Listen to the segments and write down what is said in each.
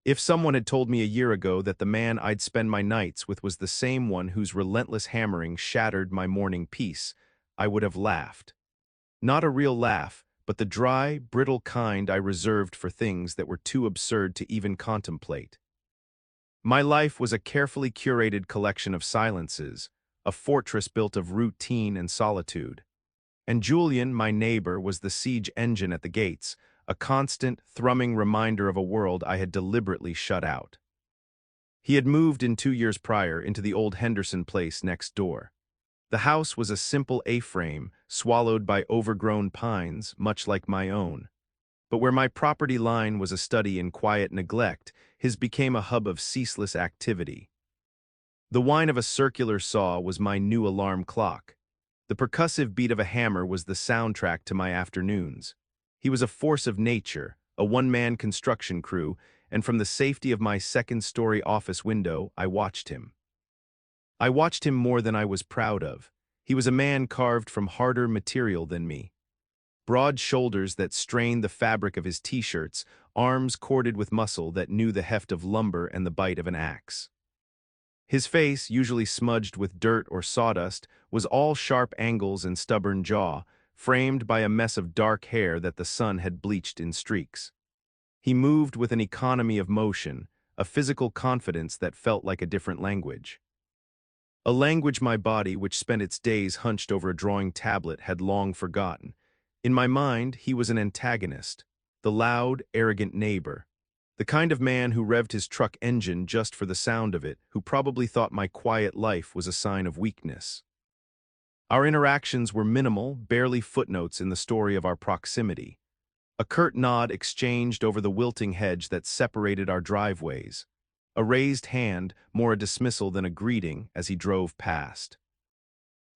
If someone had told me a year ago that the man I'd spend my nights with was the same one whose relentless hammering shattered my morning peace, I would have laughed. Not a real laugh, but the dry, brittle kind I reserved for things that were too absurd to even contemplate. My life was a carefully curated collection of silences, a fortress built of routine and solitude. And Julian, my neighbor, was the siege engine at the gates, a constant, thrumming reminder of a world I had deliberately shut out. He had moved in 2 years prior into the old Henderson place next door. The house was a simple A-frame, swallowed by overgrown pines, much like my own. But where my property line was a study in quiet neglect, his became a hub of ceaseless activity. The whine of a circular saw was my new alarm clock. The percussive beat of a hammer was the soundtrack to my afternoons. He was a force of nature, a one-man construction crew, and from the safety of my second-story office window, I watched him. I watched him more than I was proud of. He was a man carved from harder material than me. Broad shoulders that strained the fabric of his t-shirts, arms corded with muscle that knew the heft of lumber and the bite of an axe. His face, usually smudged with dirt or sawdust, was all sharp angles and stubborn jaw, framed by a mess of dark hair that the sun had bleached in streaks. He moved with an economy of motion, a physical confidence that felt like a different language. A language my body, which spent its days hunched over a drawing tablet, had long forgotten. In my mind, he was an antagonist, the loud, arrogant neighbor, the kind of man who revved his truck engine just for the sound of it, who probably thought my quiet life was a sign of weakness. Our interactions were minimal, barely footnotes in the story of our proximity. A curt nod exchanged over the wilting hedge that separated our driveways. A raised hand, more a dismissal than a greeting, as he drove past.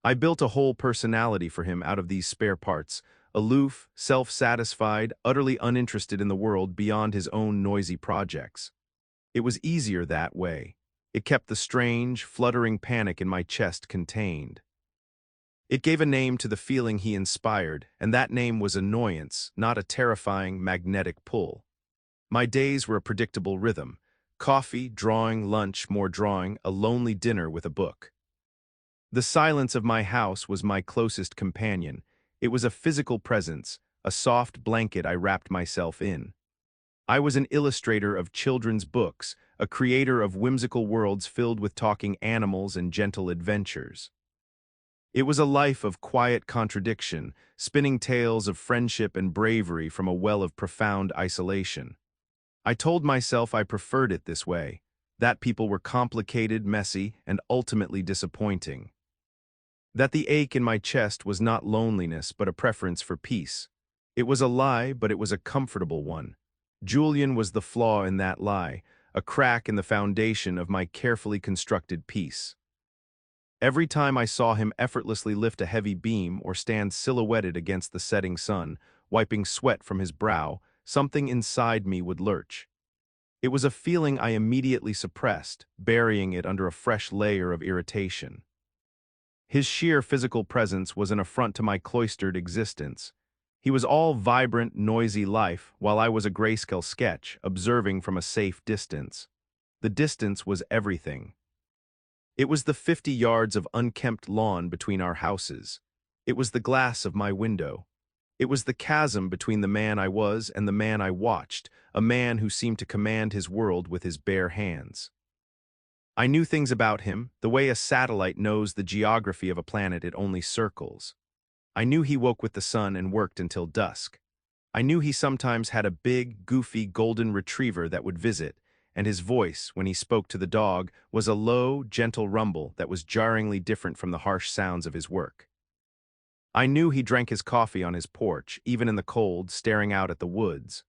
I built a whole personality for him out of these spare parts, aloof, self-satisfied, utterly uninterested in the world beyond his own noisy projects. It was easier that way. It kept the strange, fluttering panic in my chest contained. It gave a name to the feeling he inspired, and that name was annoyance, not a terrifying, magnetic pull. My days were a predictable rhythm. Coffee, drawing, lunch, more drawing, a lonely dinner with a book. The silence of my house was my closest companion. It was a physical presence, a soft blanket I wrapped myself in. I was an illustrator of children's books, a creator of whimsical worlds filled with talking animals and gentle adventures. It was a life of quiet contradiction, spinning tales of friendship and bravery from a well of profound isolation. I told myself I preferred it this way, that people were complicated, messy, and ultimately disappointing. That the ache in my chest was not loneliness but a preference for peace. It was a lie, but it was a comfortable one. Julian was the flaw in that lie, a crack in the foundation of my carefully constructed peace. Every time I saw him effortlessly lift a heavy beam or stand silhouetted against the setting sun, wiping sweat from his brow, something inside me would lurch. It was a feeling I immediately suppressed, burying it under a fresh layer of irritation. His sheer physical presence was an affront to my cloistered existence. He was all vibrant, noisy life, while I was a grayscale sketch, observing from a safe distance. The distance was everything. It was the 50 yards of unkempt lawn between our houses. It was the glass of my window. It was the chasm between the man I was and the man I watched, a man who seemed to command his world with his bare hands. I knew things about him, the way a satellite knows the geography of a planet it only circles. I knew he woke with the sun and worked until dusk. I knew he sometimes had a big, goofy golden retriever that would visit, and his voice, when he spoke to the dog, was a low, gentle rumble that was jarringly different from the harsh sounds of his work. I knew he drank his coffee on his porch, even in the cold, staring out at the woods.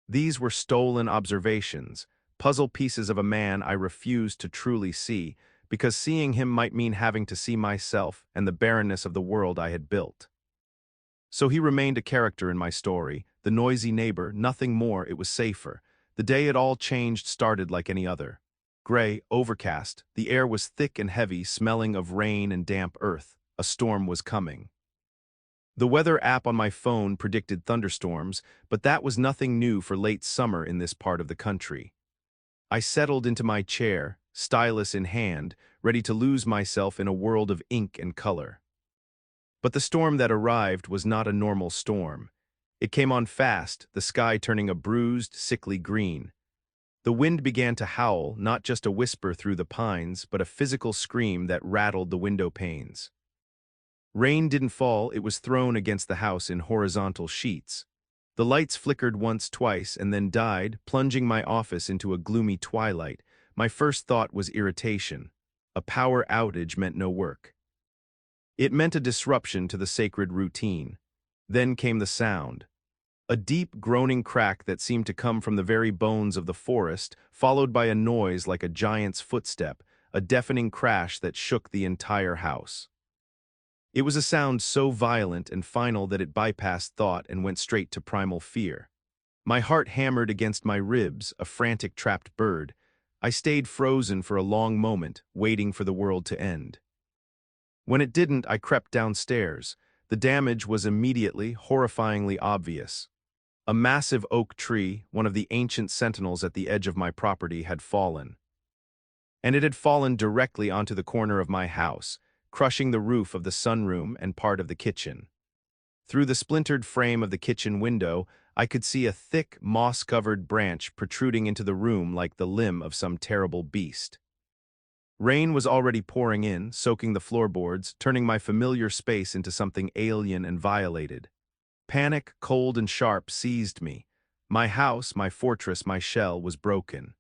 These were stolen observations, puzzle pieces of a man I refused to truly see, because seeing him might mean having to see myself and the barrenness of the world I had built. So he remained a character in my story, the noisy neighbor, nothing more. It was safer. The day it all changed started like any other. Gray, overcast, the air was thick and heavy, smelling of rain and damp earth. A storm was coming. The weather app on my phone predicted thunderstorms, but that was nothing new for late summer in this part of the country. I settled into my chair, stylus in hand, ready to lose myself in a world of ink and color. But the storm that arrived was not a normal storm. It came on fast, the sky turning a bruised, sickly green. The wind began to howl, not just a whisper through the pines, but a physical scream that rattled the window panes. Rain didn't fall, it was thrown against the house in horizontal sheets. The lights flickered once, twice, and then died, plunging my office into a gloomy twilight. My first thought was irritation. A power outage meant no work. It meant a disruption to the sacred routine. Then came the sound. A deep, groaning crack that seemed to come from the very bones of the forest, followed by a noise like a giant's footstep, a deafening crash that shook the entire house. It was a sound so violent and final that it bypassed thought and went straight to primal fear. My heart hammered against my ribs, a frantic trapped bird. I stayed frozen for a long moment, waiting for the world to end. When it didn't, I crept downstairs. The damage was immediately, horrifyingly obvious. A massive oak tree, one of the ancient sentinels at the edge of my property, had fallen. And it had fallen directly onto the corner of my house, crushing the roof of the sunroom and part of the kitchen. Through the splintered frame of the kitchen window, I could see a thick, moss-covered branch protruding into the room like the limb of some terrible beast. Rain was already pouring in, soaking the floorboards, turning my familiar space into something alien and violated. Panic, cold and sharp, seized me. My house, my fortress, my shell was broken.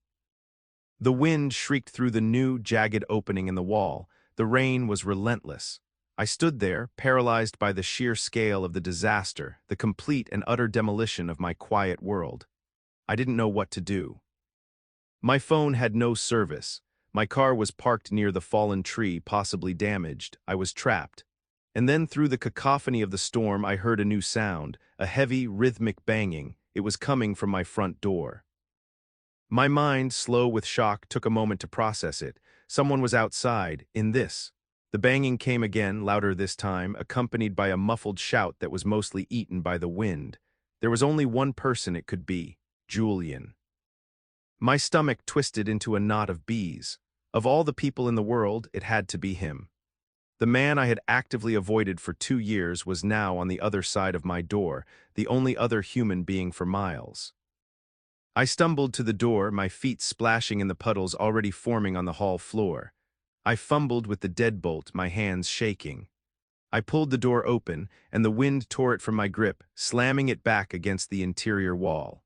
The wind shrieked through the new, jagged opening in the wall. The rain was relentless. I stood there, paralyzed by the sheer scale of the disaster, the complete and utter demolition of my quiet world. I didn't know what to do. My phone had no service. My car was parked near the fallen tree, possibly damaged. I was trapped. And then through the cacophony of the storm, I heard a new sound, a heavy, rhythmic banging. It was coming from my front door. My mind, slow with shock, took a moment to process it. Someone was outside, in this. The banging came again, louder this time, accompanied by a muffled shout that was mostly eaten by the wind. There was only one person it could be, Julian. My stomach twisted into a knot of bees. Of all the people in the world, it had to be him. The man I had actively avoided for 2 years was now on the other side of my door, the only other human being for miles. I stumbled to the door, my feet splashing in the puddles already forming on the hall floor. I fumbled with the deadbolt, my hands shaking. I pulled the door open, and the wind tore it from my grip, slamming it back against the interior wall.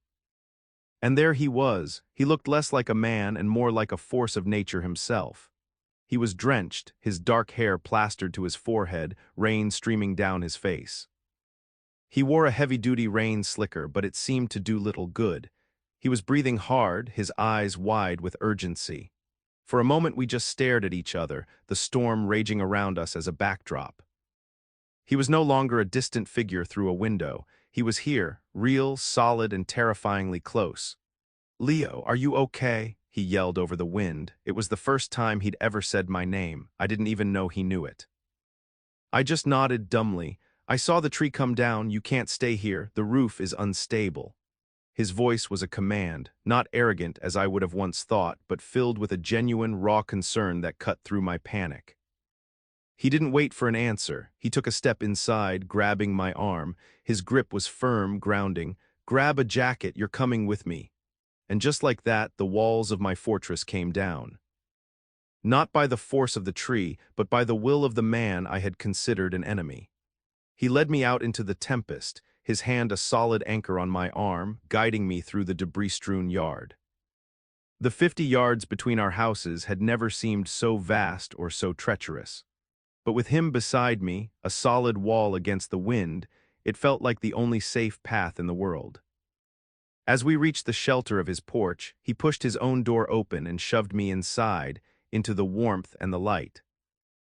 And there he was. He looked less like a man and more like a force of nature himself. He was drenched, his dark hair plastered to his forehead, rain streaming down his face. He wore a heavy-duty rain slicker, but it seemed to do little good. He was breathing hard, his eyes wide with urgency. For a moment we just stared at each other, the storm raging around us as a backdrop. He was no longer a distant figure through a window. He was here, real, solid, and terrifyingly close. "Leo, are you okay?" he yelled over the wind. It was the first time he'd ever said my name. I didn't even know he knew it. I just nodded dumbly. "I saw the tree come down. You can't stay here. The roof is unstable." His voice was a command, not arrogant as I would have once thought, but filled with a genuine, raw concern that cut through my panic. He didn't wait for an answer. He took a step inside, grabbing my arm. His grip was firm, grounding. "Grab a jacket, you're coming with me." And just like that, the walls of my fortress came down. Not by the force of the tree, but by the will of the man I had considered an enemy. He led me out into the tempest, his hand a solid anchor on my arm, guiding me through the debris-strewn yard. The 50 yards between our houses had never seemed so vast or so treacherous. But with him beside me, a solid wall against the wind, it felt like the only safe path in the world. As we reached the shelter of his porch, he pushed his own door open and shoved me inside, into the warmth and the light.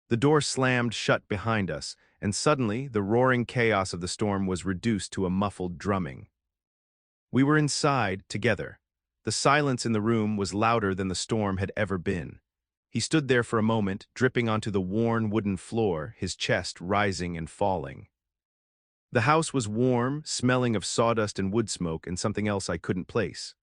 The door slammed shut behind us, and suddenly the roaring chaos of the storm was reduced to a muffled drumming. We were inside, together. The silence in the room was louder than the storm had ever been. He stood there for a moment, dripping onto the worn wooden floor, his chest rising and falling. The house was warm, smelling of sawdust and wood smoke and something else I couldn't place.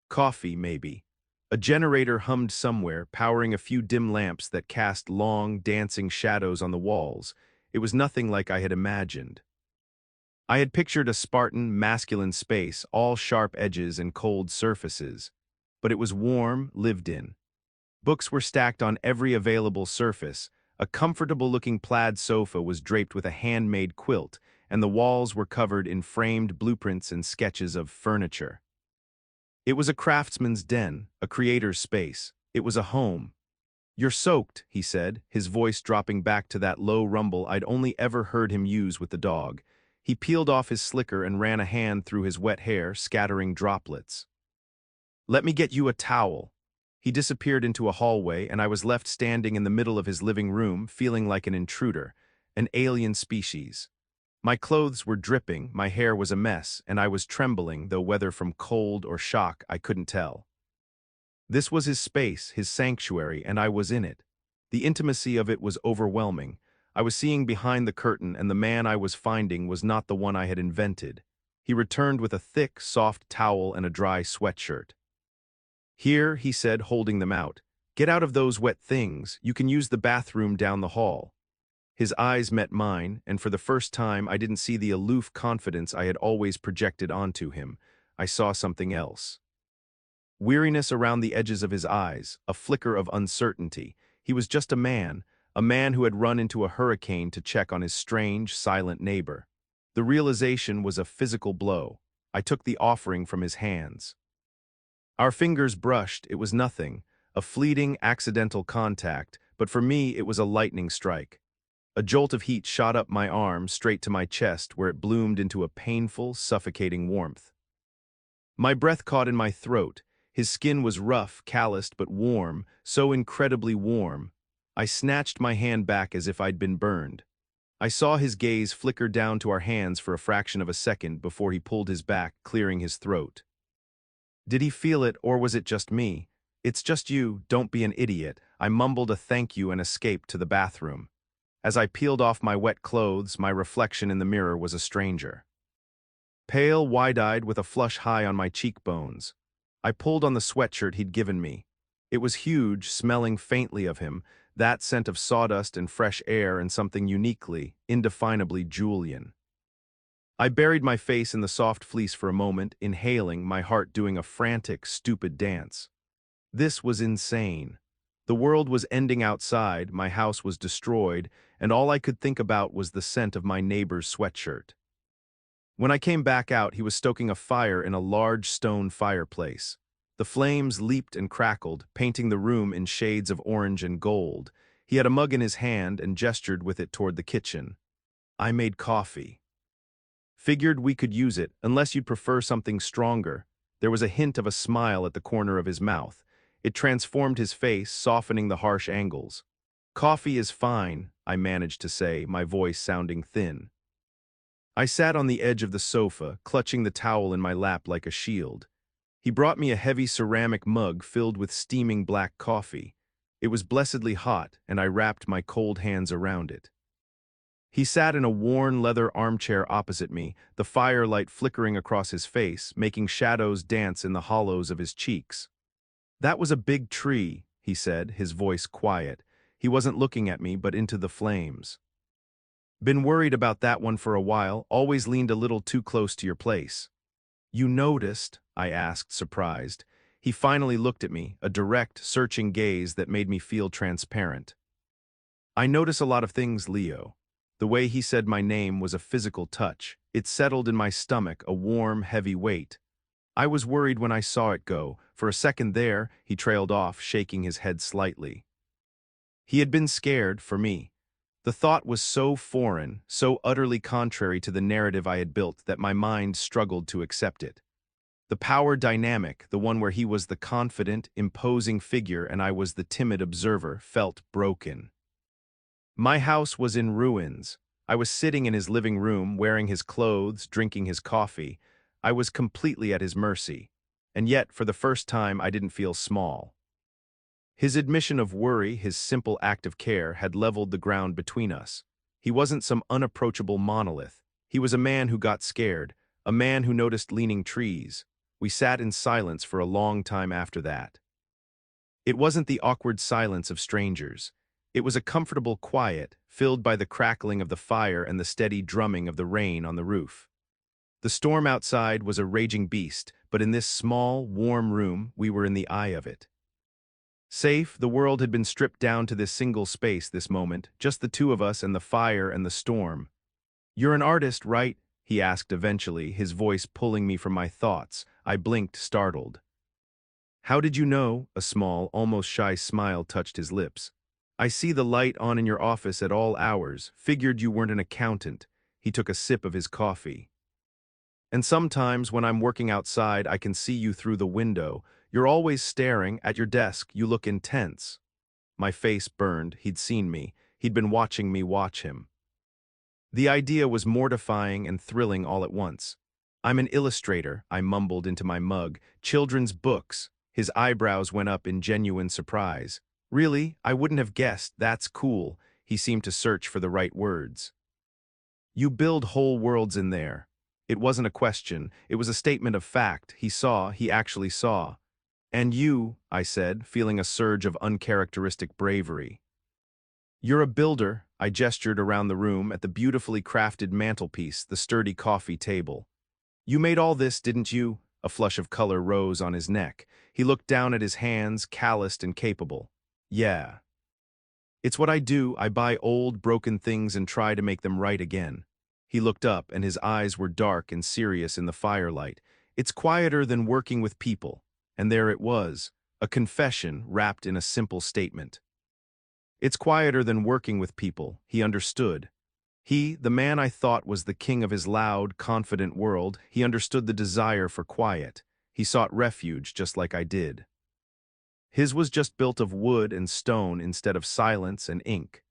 Coffee, maybe. A generator hummed somewhere, powering a few dim lamps that cast long, dancing shadows on the walls. It was nothing like I had imagined. I had pictured a Spartan, masculine space, all sharp edges and cold surfaces. But it was warm, lived in. Books were stacked on every available surface. A comfortable-looking plaid sofa was draped with a handmade quilt, and the walls were covered in framed blueprints and sketches of furniture. It was a craftsman's den, a creator's space. It was a home. "You're soaked," he said, his voice dropping back to that low rumble I'd only ever heard him use with the dog. He peeled off his slicker and ran a hand through his wet hair, scattering droplets. "Let me get you a towel." He disappeared into a hallway, and I was left standing in the middle of his living room, feeling like an intruder, an alien species. My clothes were dripping, my hair was a mess, and I was trembling, though whether from cold or shock I couldn't tell. This was his space, his sanctuary, and I was in it. The intimacy of it was overwhelming. I was seeing behind the curtain, and the man I was finding was not the one I had invented. He returned with a thick, soft towel and a dry sweatshirt. "Here," he said, holding them out. "Get out of those wet things. You can use the bathroom down the hall." His eyes met mine, and for the first time I didn't see the aloof confidence I had always projected onto him. I saw something else. Weariness around the edges of his eyes, a flicker of uncertainty. He was just a man who had run into a hurricane to check on his strange, silent neighbor. The realization was a physical blow. I took the offering from his hands. Our fingers brushed. It was nothing, a fleeting, accidental contact, but for me it was a lightning strike. A jolt of heat shot up my arm, straight to my chest, where it bloomed into a painful, suffocating warmth. My breath caught in my throat. His skin was rough, calloused, but warm, so incredibly warm. I snatched my hand back as if I'd been burned. I saw his gaze flicker down to our hands for a fraction of a second before he pulled his back, clearing his throat. Did he feel it, or was it just me? "It's just you, don't be an idiot." I mumbled a thank you and escaped to the bathroom. As I peeled off my wet clothes, my reflection in the mirror was a stranger. Pale, wide-eyed, with a flush high on my cheekbones. I pulled on the sweatshirt he'd given me. It was huge, smelling faintly of him, that scent of sawdust and fresh air and something uniquely, indefinably Julian. I buried my face in the soft fleece for a moment, inhaling, my heart doing a frantic, stupid dance. This was insane. The world was ending outside, my house was destroyed, and all I could think about was the scent of my neighbor's sweatshirt. When I came back out, he was stoking a fire in a large stone fireplace. The flames leaped and crackled, painting the room in shades of orange and gold. He had a mug in his hand and gestured with it toward the kitchen. "I made coffee. Figured we could use it, unless you'd prefer something stronger." There was a hint of a smile at the corner of his mouth. It transformed his face, softening the harsh angles. "Coffee is fine," I managed to say, my voice sounding thin. I sat on the edge of the sofa, clutching the towel in my lap like a shield. He brought me a heavy ceramic mug filled with steaming black coffee. It was blessedly hot, and I wrapped my cold hands around it. He sat in a worn leather armchair opposite me, the firelight flickering across his face, making shadows dance in the hollows of his cheeks. "That was a big tree," he said, his voice quiet. He wasn't looking at me, but into the flames. "Been worried about that one for a while, always leaned a little too close to your place." "You noticed?" I asked, surprised. He finally looked at me, a direct, searching gaze that made me feel transparent. "I notice a lot of things, Leo." The way he said my name was a physical touch. It settled in my stomach, a warm, heavy weight. I was worried when I saw it go. For a second there, he trailed off, shaking his head slightly. He had been scared, for me. The thought was so foreign, so utterly contrary to the narrative I had built that my mind struggled to accept it. The power dynamic, the one where he was the confident, imposing figure and I was the timid observer, felt broken. My house was in ruins. I was sitting in his living room, wearing his clothes, drinking his coffee. I was completely at his mercy. And yet, for the first time, I didn't feel small. His admission of worry, his simple act of care, had leveled the ground between us. He wasn't some unapproachable monolith. He was a man who got scared, a man who noticed leaning trees. We sat in silence for a long time after that. It wasn't the awkward silence of strangers. It was a comfortable quiet, filled by the crackling of the fire and the steady drumming of the rain on the roof. The storm outside was a raging beast, but in this small, warm room, we were in the eye of it. Safe, the world had been stripped down to this single space this moment, just the two of us and the fire and the storm. "You're an artist, right?" he asked eventually, his voice pulling me from my thoughts. I blinked, startled. "How did you know?" A small, almost shy smile touched his lips. "I see the light on in your office at all hours. Figured you weren't an accountant." He took a sip of his coffee. "And sometimes when I'm working outside, I can see you through the window. You're always staring at your desk. You look intense." My face burned. He'd seen me. He'd been watching me watch him. The idea was mortifying and thrilling all at once. "I'm an illustrator," I mumbled into my mug. "Children's books." His eyebrows went up in genuine surprise. "Really? I wouldn't have guessed. That's cool." He seemed to search for the right words. "You build whole worlds in there." It wasn't a question. It was a statement of fact. He actually saw. "And you," I said, feeling a surge of uncharacteristic bravery. "You're a builder." I gestured around the room at the beautifully crafted mantelpiece, the sturdy coffee table. "You made all this, didn't you?" A flush of color rose on his neck. He looked down at his hands, calloused and capable. "Yeah. It's what I do. I buy old, broken things and try to make them right again." He looked up, and his eyes were dark and serious in the firelight. "It's quieter than working with people." And there it was, a confession wrapped in a simple statement. It's quieter than working with people. He understood. He, the man I thought was the king of his loud, confident world, he understood the desire for quiet. He sought refuge just like I did. His was just built of wood and stone instead of silence and ink.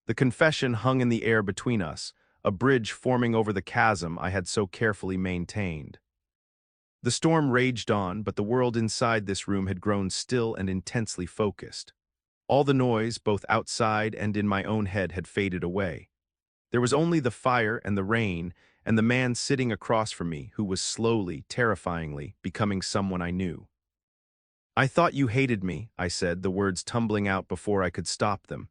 The confession hung in the air between us, a bridge forming over the chasm I had so carefully maintained. The storm raged on, but the world inside this room had grown still and intensely focused. All the noise, both outside and in my own head, had faded away. There was only the fire and the rain, and the man sitting across from me who was slowly, terrifyingly, becoming someone I knew. "I thought you hated me," I said, the words tumbling out before I could stop them.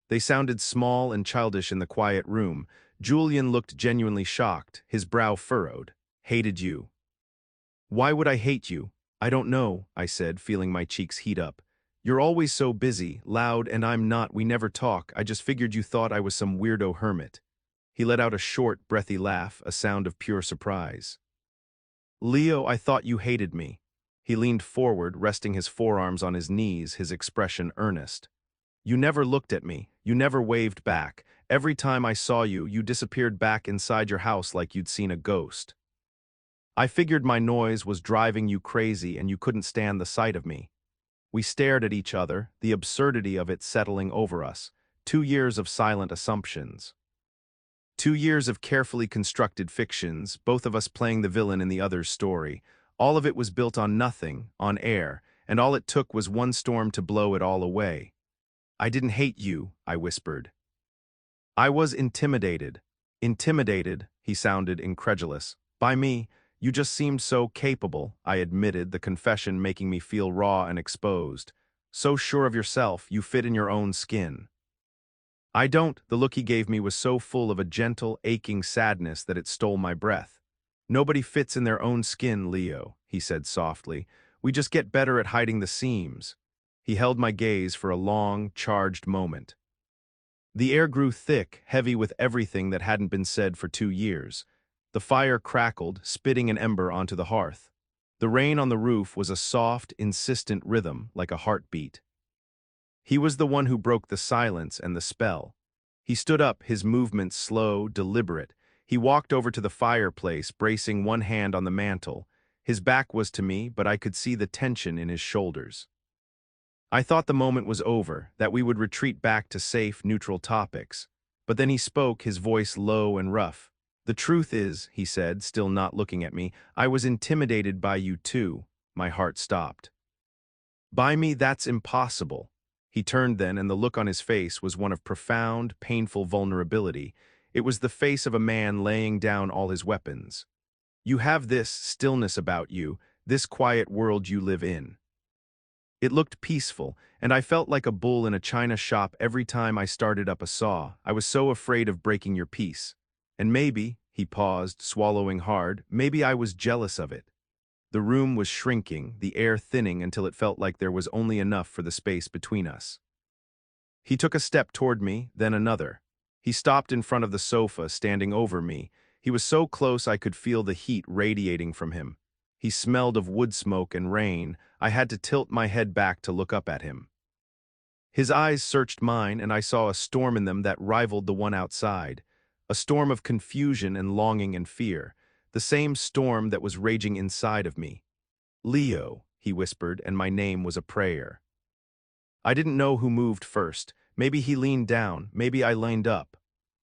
They sounded small and childish in the quiet room. Julian looked genuinely shocked, his brow furrowed. "Hated you? Why would I hate you?" "I don't know," I said, feeling my cheeks heat up. "You're always so busy, loud, and I'm not. We never talk. I just figured you thought I was some weirdo hermit." He let out a short, breathy laugh, a sound of pure surprise. "Leo, I thought you hated me." He leaned forward, resting his forearms on his knees, his expression earnest. "You never looked at me. You never waved back. Every time I saw you, you disappeared back inside your house like you'd seen a ghost. I figured my noise was driving you crazy and you couldn't stand the sight of me." We stared at each other, the absurdity of it settling over us. 2 years of silent assumptions. 2 years of carefully constructed fictions, both of us playing the villain in the other's story. All of it was built on nothing, on air, and all it took was one storm to blow it all away. "I didn't hate you," I whispered. "I was intimidated." "Intimidated," he sounded incredulous. "By me? You just seemed so capable," I admitted, the confession making me feel raw and exposed. "So sure of yourself, you fit in your own skin." "I don't." The look he gave me was so full of a gentle, aching sadness that it stole my breath. "Nobody fits in their own skin, Leo," he said softly. "We just get better at hiding the seams." He held my gaze for a long, charged moment. The air grew thick, heavy with everything that hadn't been said for 2 years. The fire crackled, spitting an ember onto the hearth. The rain on the roof was a soft, insistent rhythm, like a heartbeat. He was the one who broke the silence and the spell. He stood up, his movements slow, deliberate. He walked over to the fireplace, bracing one hand on the mantel. His back was to me, but I could see the tension in his shoulders. I thought the moment was over, that we would retreat back to safe, neutral topics. But then he spoke, his voice low and rough. "The truth is," he said, still not looking at me, "I was intimidated by you too." My heart stopped. "By me, that's impossible." He turned then, and the look on his face was one of profound, painful vulnerability. It was the face of a man laying down all his weapons. "You have this stillness about you, this quiet world you live in. It looked peaceful, and I felt like a bull in a china shop every time I started up a saw. I was so afraid of breaking your peace. And maybe, he paused, swallowing hard, maybe I was jealous of it. The room was shrinking, the air thinning until it felt like there was only enough for the space between us. He took a step toward me, then another. He stopped in front of the sofa, standing over me. He was so close I could feel the heat radiating from him. He smelled of wood smoke and rain. I had to tilt my head back to look up at him. His eyes searched mine, and I saw a storm in them that rivaled the one outside. A storm of confusion and longing and fear. The same storm that was raging inside of me. Leo, he whispered, and my name was a prayer. I didn't know who moved first. Maybe he leaned down, maybe I leaned up.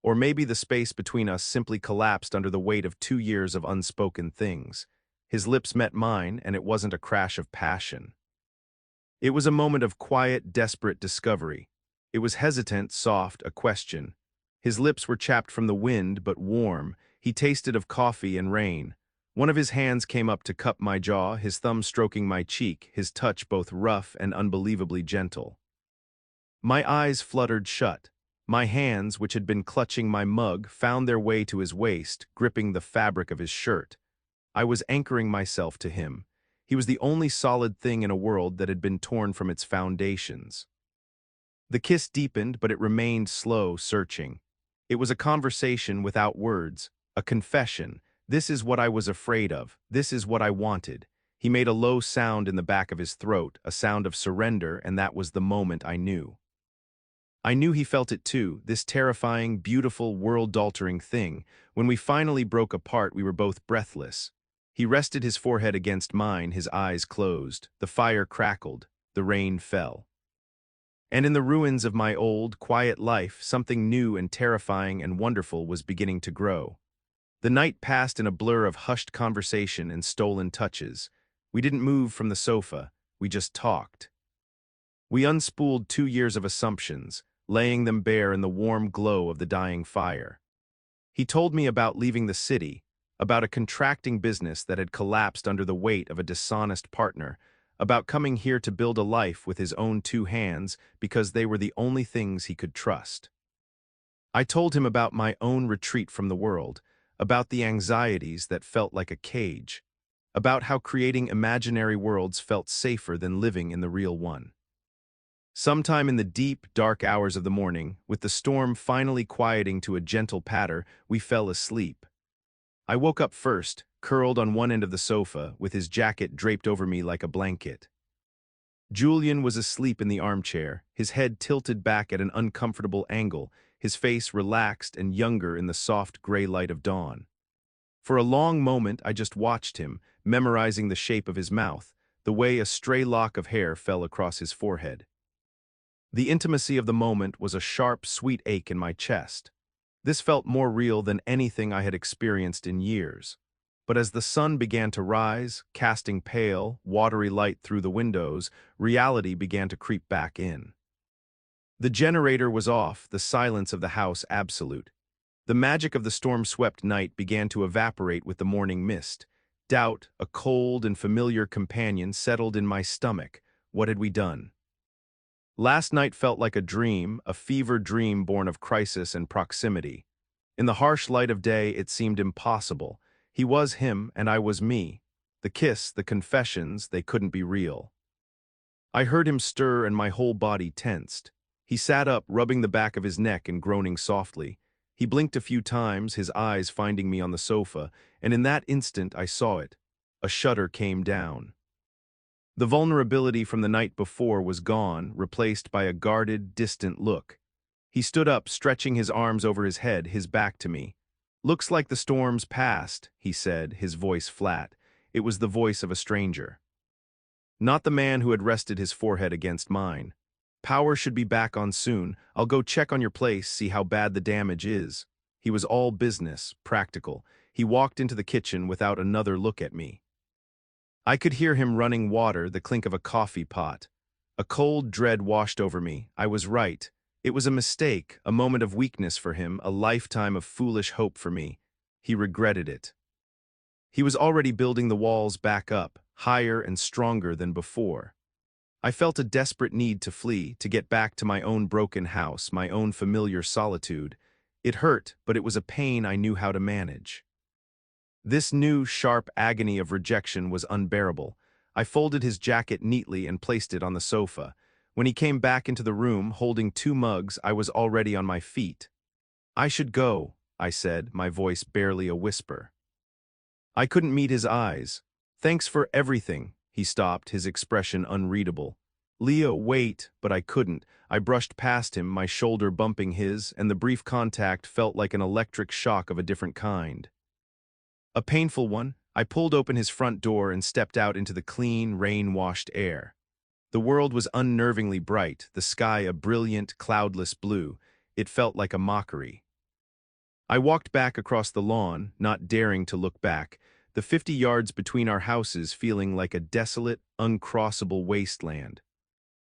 Or maybe the space between us simply collapsed under the weight of 2 years of unspoken things. His lips met mine, and it wasn't a crash of passion. It was a moment of quiet, desperate discovery. It was hesitant, soft, a question. His lips were chapped from the wind, but warm. He tasted of coffee and rain. One of his hands came up to cup my jaw, his thumb stroking my cheek, his touch both rough and unbelievably gentle. My eyes fluttered shut. My hands, which had been clutching my mug, found their way to his waist, gripping the fabric of his shirt. I was anchoring myself to him. He was the only solid thing in a world that had been torn from its foundations. The kiss deepened, but it remained slow, searching. It was a conversation without words, a confession. This is what I was afraid of. This is what I wanted. He made a low sound in the back of his throat, a sound of surrender, and that was the moment I knew. I knew he felt it too, this terrifying, beautiful, world-altering thing. When we finally broke apart, we were both breathless. He rested his forehead against mine, his eyes closed. The fire crackled. The rain fell. And in the ruins of my old, quiet life, something new and terrifying and wonderful was beginning to grow. The night passed in a blur of hushed conversation and stolen touches. We didn't move from the sofa, we just talked. We unspooled 2 years of assumptions, laying them bare in the warm glow of the dying fire. He told me about leaving the city, about a contracting business that had collapsed under the weight of a dishonest partner, about coming here to build a life with his own 2 hands because they were the only things he could trust. I told him about my own retreat from the world, about the anxieties that felt like a cage, about how creating imaginary worlds felt safer than living in the real one. Sometime in the deep, dark hours of the morning, with the storm finally quieting to a gentle patter, we fell asleep. I woke up first, curled on one end of the sofa, with his jacket draped over me like a blanket. Julian was asleep in the armchair, his head tilted back at an uncomfortable angle, his face relaxed and younger in the soft gray light of dawn. For a long moment I just watched him, memorizing the shape of his mouth, the way a stray lock of hair fell across his forehead. The intimacy of the moment was a sharp, sweet ache in my chest. This felt more real than anything I had experienced in years. But as the sun began to rise, casting pale, watery light through the windows, reality began to creep back in. The generator was off, the silence of the house absolute. The magic of the storm-swept night began to evaporate with the morning mist. Doubt, a cold and familiar companion, settled in my stomach. What had we done? Last night felt like a dream, a fever dream born of crisis and proximity. In the harsh light of day, it seemed impossible. He was him, and I was me. The kiss, the confessions, they couldn't be real. I heard him stir, and my whole body tensed. He sat up, rubbing the back of his neck and groaning softly. He blinked a few times, his eyes finding me on the sofa, and in that instant I saw it. A shudder came down. The vulnerability from the night before was gone, replaced by a guarded, distant look. He stood up, stretching his arms over his head, his back to me. "Looks like the storm's past," he said, his voice flat. It was the voice of a stranger. Not the man who had rested his forehead against mine. "Power should be back on soon. I'll go check on your place, see how bad the damage is." He was all business, practical. He walked into the kitchen without another look at me. I could hear him running water, the clink of a coffee pot. A cold dread washed over me. I was right. It was a mistake, a moment of weakness for him, a lifetime of foolish hope for me. He regretted it. He was already building the walls back up, higher and stronger than before. I felt a desperate need to flee, to get back to my own broken house, my own familiar solitude. It hurt, but it was a pain I knew how to manage. This new, sharp agony of rejection was unbearable. I folded his jacket neatly and placed it on the sofa. When he came back into the room, holding 2 mugs, I was already on my feet. "I should go," I said, my voice barely a whisper. I couldn't meet his eyes. "Thanks for everything." He stopped, his expression unreadable. "Leo, wait," but I couldn't. I brushed past him, my shoulder bumping his, and the brief contact felt like an electric shock of a different kind. A painful one. I pulled open his front door and stepped out into the clean, rain-washed air. The world was unnervingly bright, the sky a brilliant, cloudless blue. It felt like a mockery. I walked back across the lawn, not daring to look back, the 50 yards between our houses feeling like a desolate, uncrossable wasteland.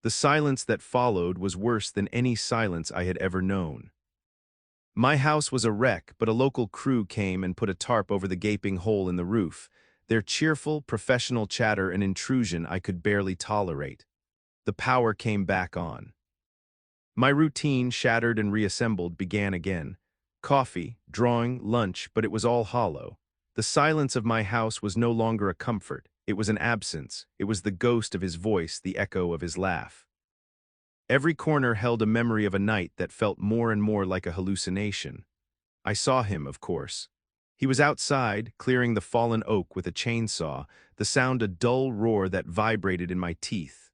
The silence that followed was worse than any silence I had ever known. My house was a wreck, but a local crew came and put a tarp over the gaping hole in the roof. Their cheerful, professional chatter and intrusion I could barely tolerate. The power came back on. My routine, shattered and reassembled, began again. Coffee, drawing, lunch, but it was all hollow. The silence of my house was no longer a comfort. It was an absence. It was the ghost of his voice, the echo of his laugh. Every corner held a memory of a night that felt more and more like a hallucination. I saw him, of course. He was outside, clearing the fallen oak with a chainsaw, the sound a dull roar that vibrated in my teeth.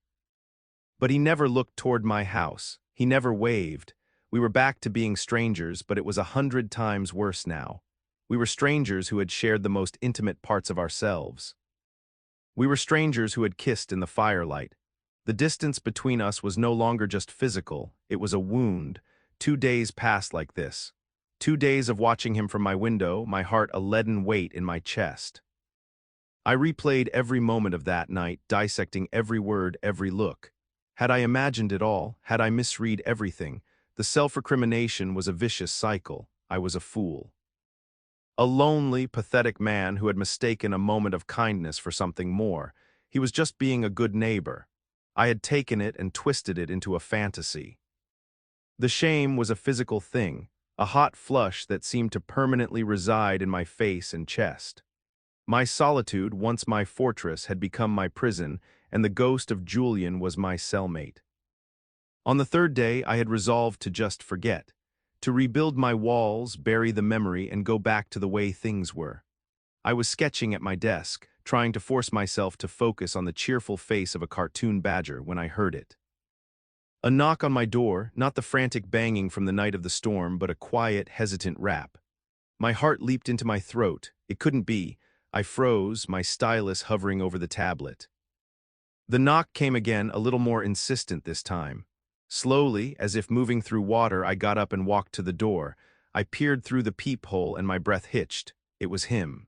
But he never looked toward my house. He never waved. We were back to being strangers, but it was 100 times worse now. We were strangers who had shared the most intimate parts of ourselves. We were strangers who had kissed in the firelight. The distance between us was no longer just physical, it was a wound. 2 days passed like this. 2 days of watching him from my window, my heart a leaden weight in my chest. I replayed every moment of that night, dissecting every word, every look. Had I imagined it all? Had I misread everything? The self-recrimination was a vicious cycle. I was a fool. A lonely, pathetic man who had mistaken a moment of kindness for something more. He was just being a good neighbor. I had taken it and twisted it into a fantasy. The shame was a physical thing, a hot flush that seemed to permanently reside in my face and chest. My solitude, once my fortress, had become my prison, and the ghost of Julian was my cellmate. On the 3rd day, I had resolved to just forget, to rebuild my walls, bury the memory, and go back to the way things were. I was sketching at my desk, trying to force myself to focus on the cheerful face of a cartoon badger when I heard it. A knock on my door, not the frantic banging from the night of the storm, but a quiet, hesitant rap. My heart leaped into my throat. It couldn't be. I froze, my stylus hovering over the tablet. The knock came again, a little more insistent this time. Slowly, as if moving through water, I got up and walked to the door. I peered through the peephole and my breath hitched. It was him.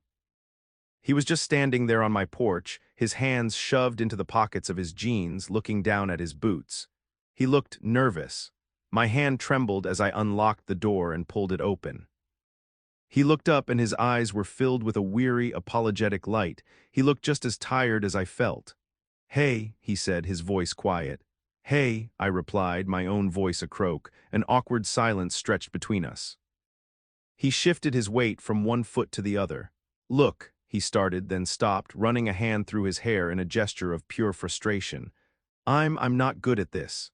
He was just standing there on my porch, his hands shoved into the pockets of his jeans, looking down at his boots. He looked nervous. My hand trembled as I unlocked the door and pulled it open. He looked up and his eyes were filled with a weary, apologetic light. He looked just as tired as I felt. "Hey," he said, his voice quiet. "Hey," I replied, my own voice a croak. An awkward silence stretched between us. He shifted his weight from one foot to the other. "Look," he started, then stopped, running a hand through his hair in a gesture of pure frustration. I'm not good at this."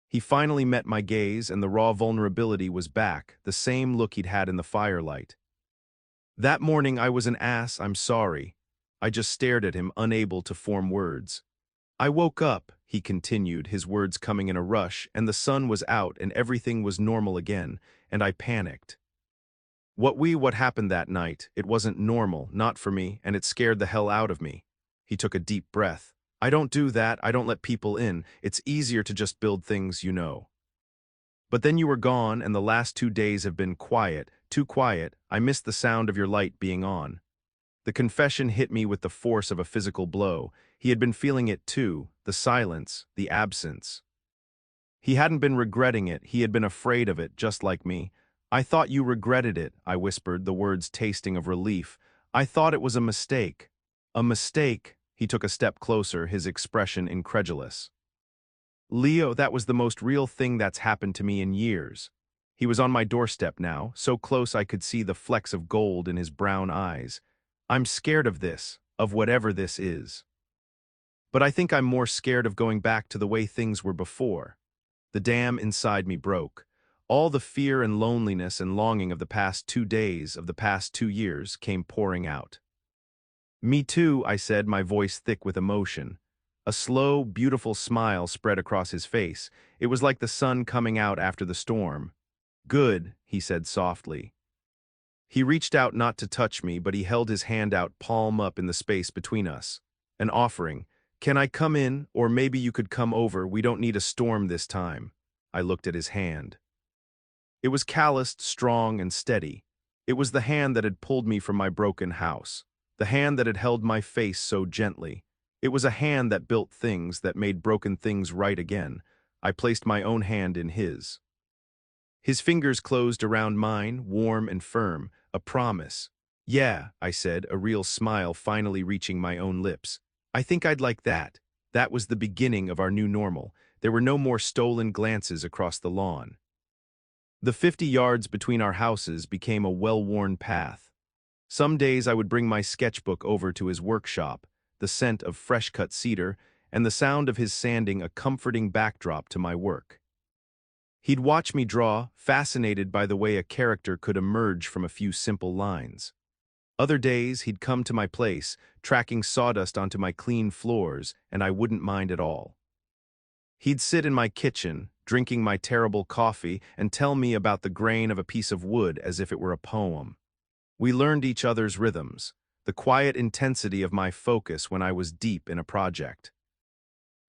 He finally met my gaze, and the raw vulnerability was back, the same look he'd had in the firelight. "That morning I was an ass, I'm sorry." I just stared at him, unable to form words. "I woke up," he continued, his words coming in a rush, "and the sun was out and everything was normal again, and I panicked. What happened that night, it wasn't normal, not for me, and it scared the hell out of me." He took a deep breath. "I don't do that, I don't let people in. It's easier to just build things you know. But then you were gone, and the last 2 days have been quiet, too quiet. I missed the sound of your light being on." The confession hit me with the force of a physical blow. He had been feeling it too, the silence, the absence. He hadn't been regretting it, he had been afraid of it, just like me. "I thought you regretted it," I whispered, the words tasting of relief. "I thought it was a mistake." "A mistake?" He took a step closer, his expression incredulous. Leo, that was the most real thing that's happened to me in years. He was on my doorstep now, so close I could see the flecks of gold in his brown eyes. I'm scared of this, of whatever this is. But I think I'm more scared of going back to the way things were before. The dam inside me broke. All the fear and loneliness and longing of the past 2 days, of the past 2 years, came pouring out. Me too, I said, my voice thick with emotion. A slow, beautiful smile spread across his face. It was like the sun coming out after the storm. Good, he said softly. He reached out not to touch me, but he held his hand out palm up in the space between us. An offering. Can I come in, or maybe you could come over, we don't need a storm this time. I looked at his hand. It was calloused, strong, and steady. It was the hand that had pulled me from my broken house. The hand that had held my face so gently. It was a hand that built things, that made broken things right again. I placed my own hand in his. His fingers closed around mine, warm and firm, a promise. Yeah, I said, a real smile finally reaching my own lips. I think I'd like that. That was the beginning of our new normal. There were no more stolen glances across the lawn. The 50 yards between our houses became a well-worn path. Some days I would bring my sketchbook over to his workshop, the scent of fresh-cut cedar, and the sound of his sanding a comforting backdrop to my work. He'd watch me draw, fascinated by the way a character could emerge from a few simple lines. Other days, he'd come to my place, tracking sawdust onto my clean floors, and I wouldn't mind at all. He'd sit in my kitchen, drinking my terrible coffee, and tell me about the grain of a piece of wood as if it were a poem. We learned each other's rhythms, the quiet intensity of my focus when I was deep in a project.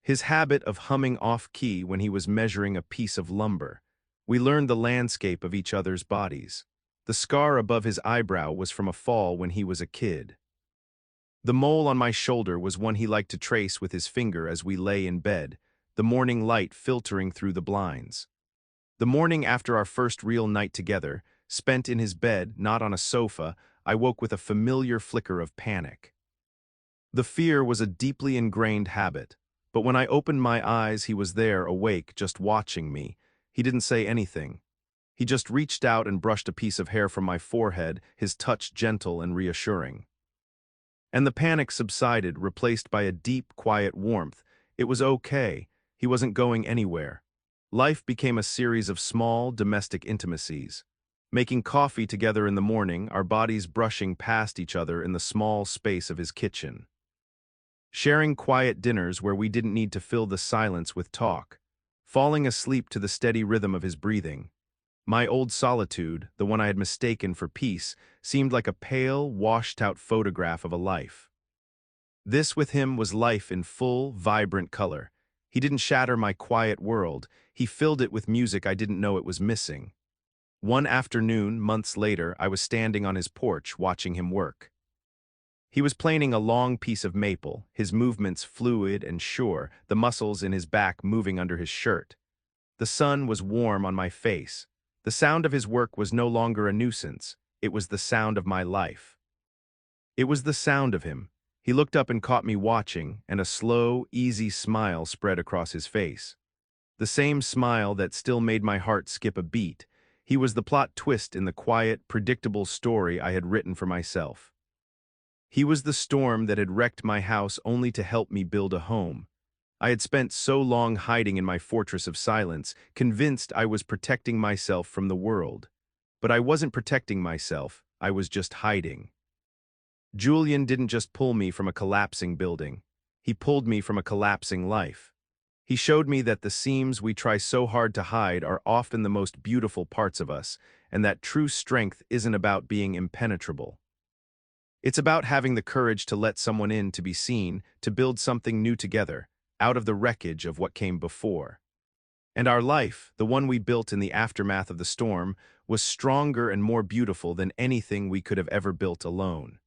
His habit of humming off-key when he was measuring a piece of lumber. We learned the landscape of each other's bodies. The scar above his eyebrow was from a fall when he was a kid. The mole on my shoulder was one he liked to trace with his finger as we lay in bed, the morning light filtering through the blinds. The morning after our first real night together, spent in his bed, not on a sofa, I woke with a familiar flicker of panic. The fear was a deeply ingrained habit, but when I opened my eyes, he was there, awake, just watching me. He didn't say anything. He just reached out and brushed a piece of hair from my forehead, his touch gentle and reassuring. And the panic subsided, replaced by a deep, quiet warmth. It was okay. He wasn't going anywhere. Life became a series of small, domestic intimacies. Making coffee together in the morning, our bodies brushing past each other in the small space of his kitchen. Sharing quiet dinners where we didn't need to fill the silence with talk. Falling asleep to the steady rhythm of his breathing. My old solitude, the one I had mistaken for peace, seemed like a pale, washed-out photograph of a life. This with him was life in full, vibrant color. He didn't shatter my quiet world. He filled it with music I didn't know it was missing. One afternoon, months later, I was standing on his porch watching him work. He was planing a long piece of maple, his movements fluid and sure, the muscles in his back moving under his shirt. The sun was warm on my face. The sound of his work was no longer a nuisance. It was the sound of my life. It was the sound of him. He looked up and caught me watching, and a slow, easy smile spread across his face. The same smile that still made my heart skip a beat. He was the plot twist in the quiet, predictable story I had written for myself. He was the storm that had wrecked my house only to help me build a home. I had spent so long hiding in my fortress of silence, convinced I was protecting myself from the world. But I wasn't protecting myself, I was just hiding. Julian didn't just pull me from a collapsing building. He pulled me from a collapsing life. He showed me that the seams we try so hard to hide are often the most beautiful parts of us, and that true strength isn't about being impenetrable. It's about having the courage to let someone in to be seen, to build something new together, out of the wreckage of what came before. And our life, the one we built in the aftermath of the storm, was stronger and more beautiful than anything we could have ever built alone.